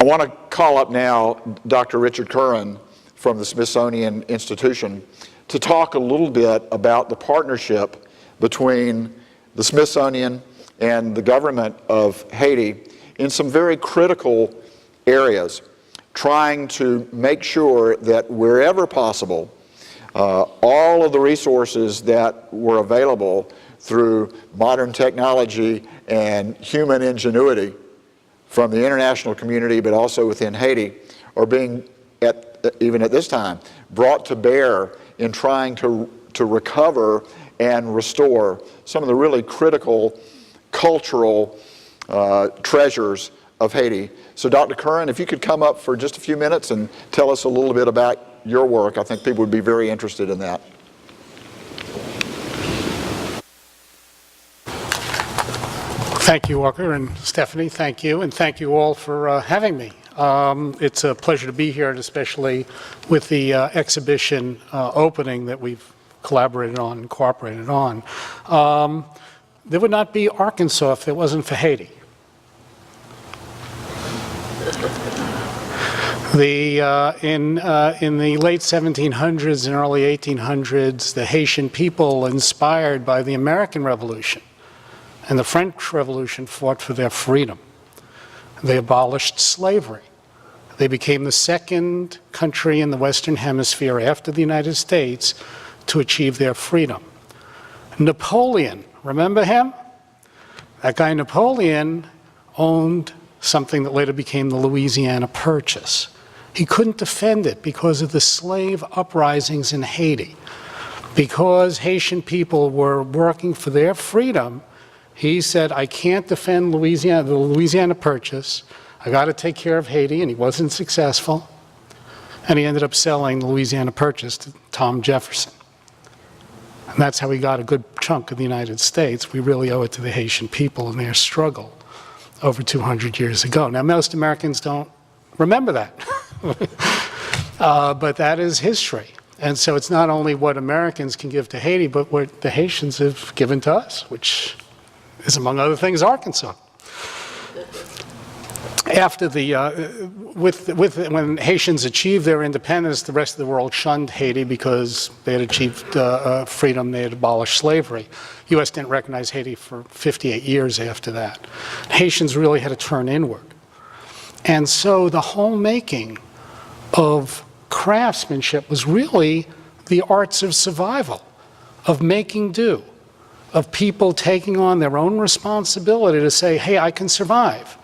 I want to call up now Dr. Richard Curran from the Smithsonian Institution to talk a little bit about the partnership between the Smithsonian and the government of Haiti in some very critical areas, trying to make sure that wherever possible, all of the resources that were available through modern technology and human ingenuity from the international community, but also within Haiti, are being, even at this time, brought to bear in trying to recover and restore some of the really critical cultural treasures of Haiti. So Dr. Curran, if you could come up for just a few minutes and tell us a little bit about your work, I think people would be very interested in that. Thank you, Walker, and Stephanie, thank you, and thank you all for having me. It's a pleasure to be here, and especially with the exhibition opening that we've collaborated on and cooperated on. There would not be Arkansas if it wasn't for Haiti. In the late 1700s and early 1800s, the Haitian people, inspired by the American Revolution and the French Revolution, fought for their freedom. They abolished slavery. They became the second country in the Western Hemisphere after the United States to achieve their freedom. Napoleon, remember him? That guy Napoleon owned something that later became the Louisiana Purchase. He couldn't defend it because of the slave uprisings in Haiti. Because Haitian people were working for their freedom, he said, I can't defend Louisiana, the Louisiana Purchase. I got to take care of Haiti, and he wasn't successful. And he ended up selling the Louisiana Purchase to Tom Jefferson. And that's how we got a good chunk of the United States. We really owe it to the Haitian people and their struggle over 200 years ago. Now, most Americans don't remember that. But that is history. And so it's not only what Americans can give to Haiti, but what the Haitians have given to us, which is, among other things, Arkansas. After when Haitians achieved their independence, the rest of the world shunned Haiti because they had achieved freedom, they had abolished slavery. The U.S. didn't recognize Haiti for 58 years after that. Haitians really had to turn inward. And so the homemaking of craftsmanship was really the arts of survival, of making do, of people taking on their own responsibility to say, hey, I can survive,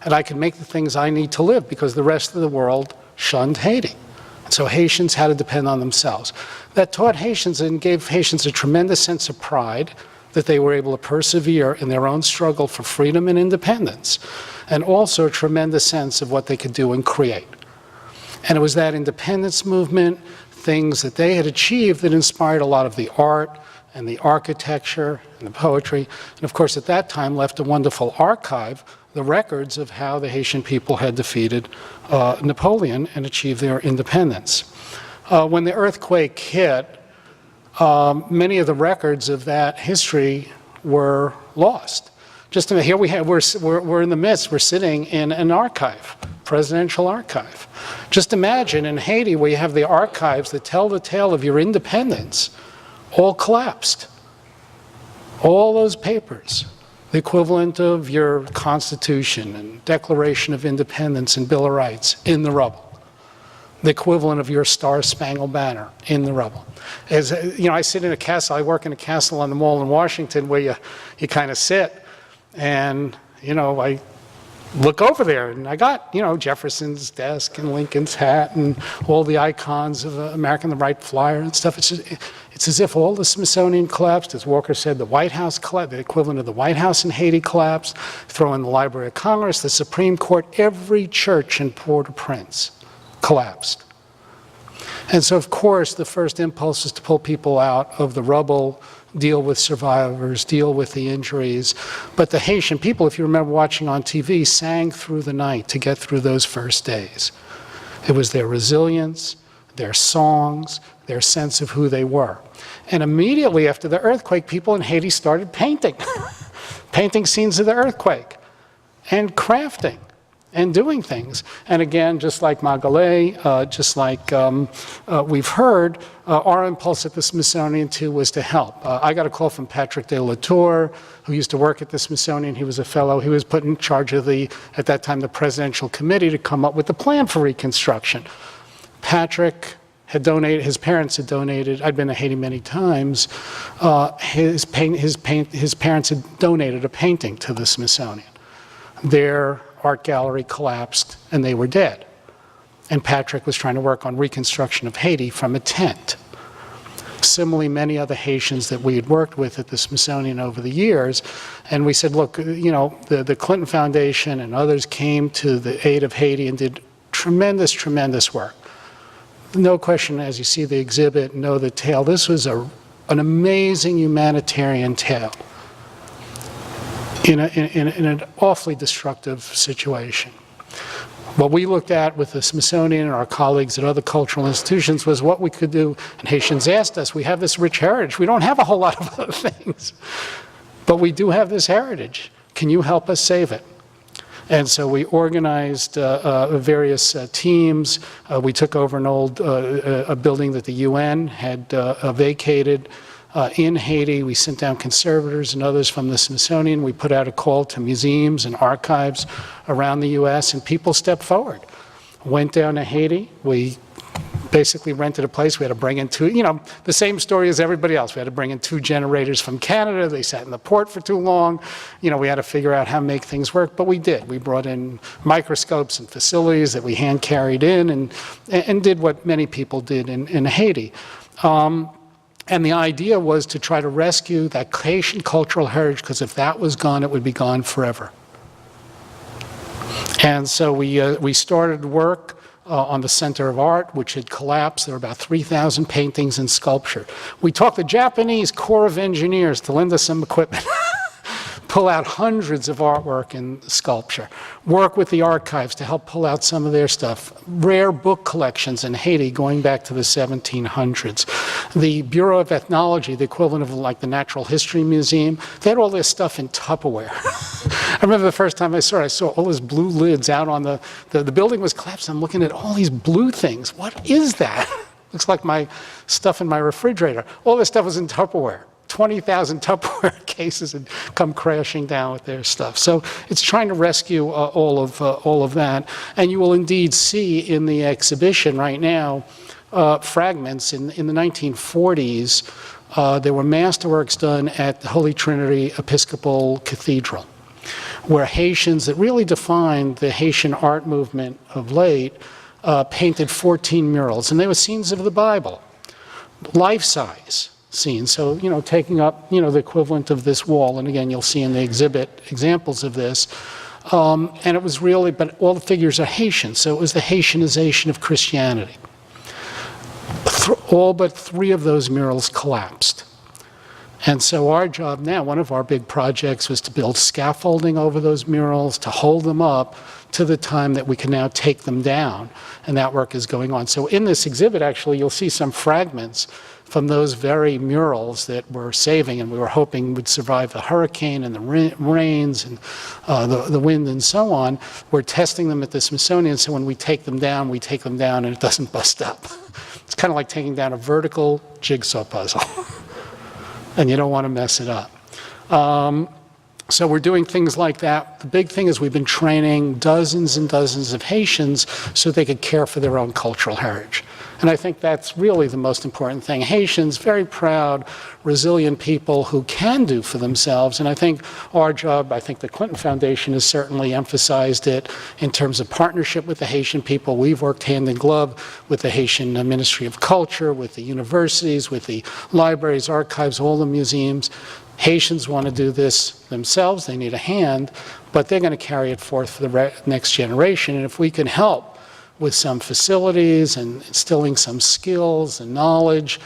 and I can make the things I need to live, because the rest of the world shunned Haiti. And so Haitians had to depend on themselves. That taught Haitians and gave Haitians a tremendous sense of pride that they were able to persevere in their own struggle for freedom and independence, and also a tremendous sense of what they could do and create. And it was that independence movement, things that they had achieved, that inspired a lot of the art and the architecture and the poetry, and of course at that time left a wonderful archive, the records of how the Haitian people had defeated Napoleon and achieved their independence. When the earthquake hit, many of the records of that history were lost. Just here we're in the midst, we're sitting in an archive, presidential archive. Just imagine in Haiti where you have the archives that tell the tale of your independence, all collapsed. All those papers, the equivalent of your Constitution and Declaration of Independence and Bill of Rights, in the rubble. The equivalent of your Star-Spangled Banner, in the rubble. As you know, I sit in a castle, I work in a castle on the Mall in Washington where you kind of sit, and you know, I look over there and I got, you know, Jefferson's desk and Lincoln's hat and all the icons of American the Right Flyer and stuff. It's as if all the Smithsonian collapsed. As Walker said, the White House collapsed, the equivalent of the White House in Haiti collapsed. Throw in the Library of Congress, the Supreme Court, every church in Port-au-Prince collapsed. And so, of course, the first impulse is to pull people out of the rubble, deal with survivors, deal with the injuries. But the Haitian people, if you remember watching on TV, sang through the night to get through those first days. It was their resilience, their songs, their sense of who they were. And immediately after the earthquake, people in Haiti started painting, painting scenes of the earthquake, and crafting, and doing things. And again, just like Magalhae, just like we've heard, our impulse at the Smithsonian too was to help. I got a call from Patrick de la Tour, who used to work at the Smithsonian. He was a fellow. He was put in charge of at that time, the Presidential Committee to come up with the plan for reconstruction. Patrick had donated, his parents had donated, I'd been to Haiti many times, his parents had donated a painting to the Smithsonian. Their art gallery collapsed and they were dead. And Patrick was trying to work on reconstruction of Haiti from a tent. Similarly, many other Haitians that we had worked with at the Smithsonian over the years, and we said, look, you know, the Clinton Foundation and others came to the aid of Haiti and did tremendous, tremendous work. No question, as you see the exhibit, know the tale. This was an amazing humanitarian tale in an awfully destructive situation. What we looked at with the Smithsonian and our colleagues at other cultural institutions was what we could do, and Haitians asked us, we have this rich heritage. We don't have a whole lot of other things, but we do have this heritage. Can you help us save it? And so we organized various teams. We took over an old a building that the UN had vacated in Haiti. We sent down conservators and others from the Smithsonian. We put out a call to museums and archives around the US, and people stepped forward. Went down to Haiti. We basically rented a place. We had to bring in two, you know, the same story as everybody else. We had to bring in 2 generators from Canada. They sat in the port for too long. You know, we had to figure out how to make things work, but we did. We brought in microscopes and facilities that we hand carried in and did what many people did in Haiti. And the idea was to try to rescue that Haitian cultural heritage, because if that was gone, it would be gone forever. And so we started work on the Center of Art, which had collapsed. There were about 3,000 paintings and sculpture. We talked to the Japanese Corps of Engineers to lend us some equipment. Pull out hundreds of artwork and sculpture. Work with the archives to help pull out some of their stuff. Rare book collections in Haiti going back to the 1700s. The Bureau of Ethnology, the equivalent of like the Natural History Museum, they had all this stuff in Tupperware. I remember the first time I saw all these blue lids out on the building was collapsed. I'm looking at all these blue things. What is that? Looks like my stuff in my refrigerator. All this stuff was in Tupperware. 20,000 Tupperware cases had come crashing down with their stuff. So it's trying to rescue all of that. And you will indeed see in the exhibition right now fragments. In the 1940s, there were masterworks done at the Holy Trinity Episcopal Cathedral, where Haitians that really defined the Haitian art movement of late painted 14 murals. And they were scenes of the Bible, life-size scenes. So, you know, taking up, you know, the equivalent of this wall. And again, you'll see in the exhibit examples of this. And it was really, but all the figures are Haitian. So it was the Haitianization of Christianity. All but 3 of those murals collapsed. And so our job now, one of our big projects was to build scaffolding over those murals, to hold them up to the time that we can now take them down. And that work is going on. So in this exhibit, actually, you'll see some fragments from those very murals that we're saving and we were hoping would survive the hurricane and the rains and the wind and so on. We're testing them at the Smithsonian, so when we take them down and it doesn't bust up. It's kind of like taking down a vertical jigsaw puzzle. And you don't want to mess it up. So we're doing things like that. The big thing is we've been training dozens and dozens of Haitians so they could care for their own cultural heritage. And I think that's really the most important thing. Haitians, very proud, resilient people who can do for themselves. And I think our job, I think the Clinton Foundation has certainly emphasized it in terms of partnership with the Haitian people. We've worked hand in glove with the Haitian Ministry of Culture, with the universities, with the libraries, archives, all the museums. Haitians want to do this themselves. They need a hand, but they're going to carry it forth for the next generation. And if we can help with some facilities and instilling some skills and knowledge,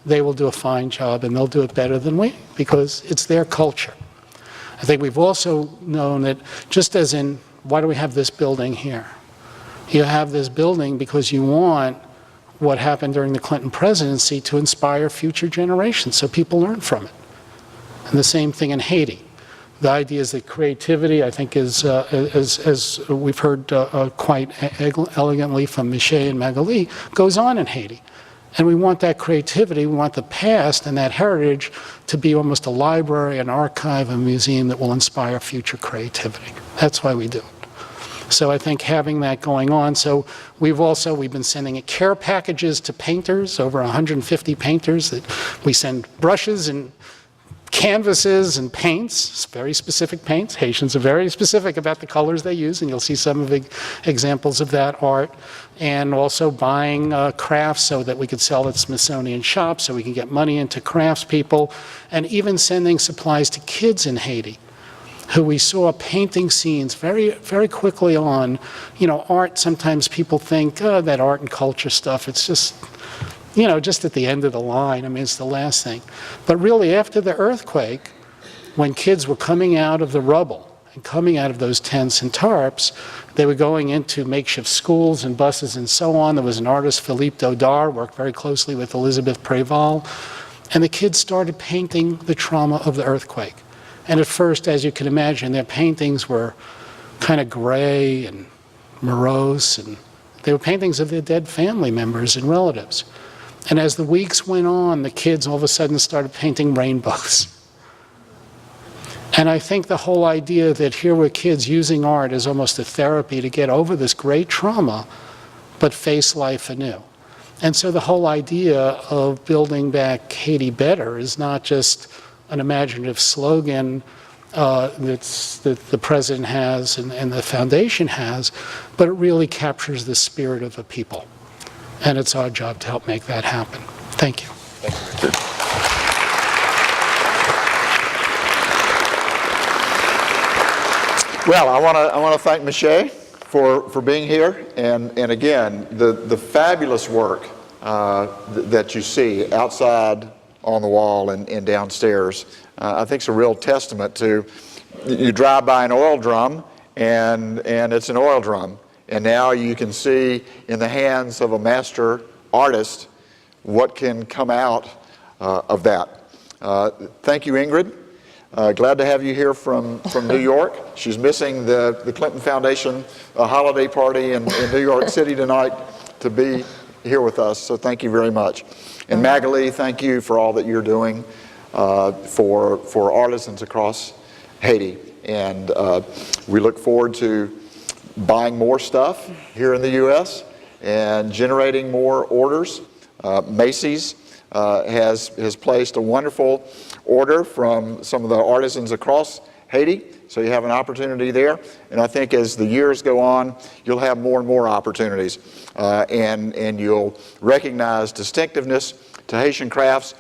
they will do a fine job, and they'll do it better than we, because it's their culture. I think we've also known that, just as in, why do we have this building here? You have this building because you want what happened during the Clinton presidency to inspire future generations so people learn from it. And the same thing in Haiti. The idea is that creativity, I think, is, as we've heard quite elegantly from Michel and Magali, goes on in Haiti. And we want that creativity, we want the past and that heritage to be almost a library, an archive, a museum that will inspire future creativity. That's why we do it. So I think having that going on, so we've been sending care packages to painters, over 150 painters, that we send brushes and canvases and paints, very specific paints. Haitians are very specific about the colors they use, and you'll see some of the examples of that art. And also buying crafts so that we could sell at Smithsonian shops, so we can get money into craftspeople, and even sending supplies to kids in Haiti, who we saw painting scenes very, very quickly on. You know, art, sometimes people think, oh, that art and culture stuff, it's just, you know, just at the end of the line. I mean, it's the last thing. But really, after the earthquake, when kids were coming out of the rubble and coming out of those tents and tarps, they were going into makeshift schools and buses and so on. There was an artist, Philippe Dodard, worked very closely with Elizabeth Préval, and the kids started painting the trauma of the earthquake. And at first, as you can imagine, their paintings were kind of gray and morose, and they were paintings of their dead family members and relatives. And as the weeks went on, the kids all of a sudden started painting rainbows. And I think the whole idea that here were kids using art as almost a therapy to get over this great trauma, but face life anew. And so the whole idea of building back Haiti better is not just an imaginative slogan that the president has and the foundation has, but it really captures the spirit of the people. And it's our job to help make that happen. Thank you. Thank you. Well, I want to thank Michel for being here, and again, the fabulous work that you see outside on the wall and downstairs. I think it's a real testament to, you drive by an oil drum and it's an oil drum, and now you can see in the hands of a master artist what can come out of that. Thank you, Ingrid. Glad to have you here from New York. She's missing the Clinton Foundation holiday party in New York City tonight to be here with us, so thank you very much. And Magali, thank you for all that you're doing for artisans across Haiti. And we look forward to buying more stuff here in the U.S. and generating more orders. Macy's has placed a wonderful order from some of the artisans across Haiti, so you have an opportunity there. And I think as the years go on, you'll have more and more opportunities, and you'll recognize distinctiveness to Haitian crafts.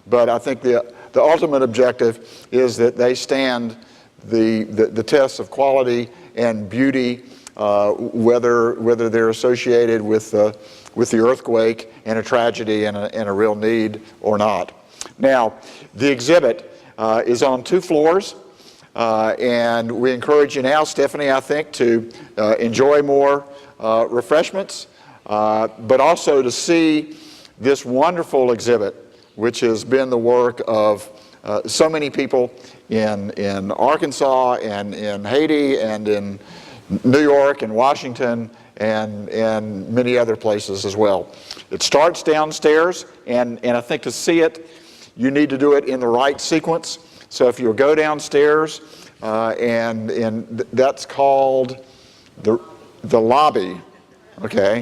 But I think the ultimate objective is that they stand the test of quality and beauty, whether they're associated with the earthquake and a tragedy and a real need or not. Now, the exhibit is on 2 floors, and we encourage you now, Stephanie, I think, to enjoy more refreshments, but also to see this wonderful exhibit, which has been the work of so many people in Arkansas and in Haiti and in New York and Washington and many other places as well. It starts downstairs, and I think to see it, you need to do it in the right sequence. So if you'll go downstairs, and that's called the lobby. Okay,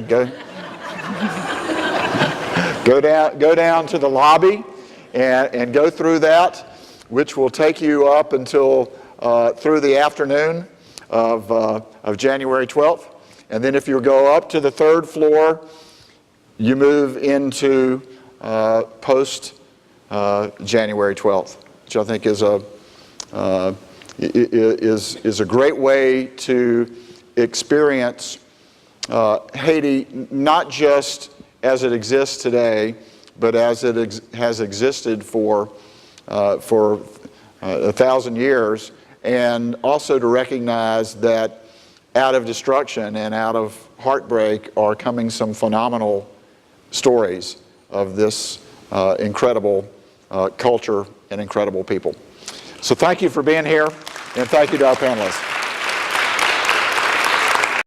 go down to the lobby and go through that, which will take you up until through the afternoon of January 12th. And then if you go up to the 3rd floor, you move into post January 12th, which I think is a great way to experience Haiti, not just as it exists today, but as it has existed for 1,000 years, and also to recognize that out of destruction and out of heartbreak are coming some phenomenal stories of this incredible culture and incredible people. So thank you for being here. And thank you to our panelists.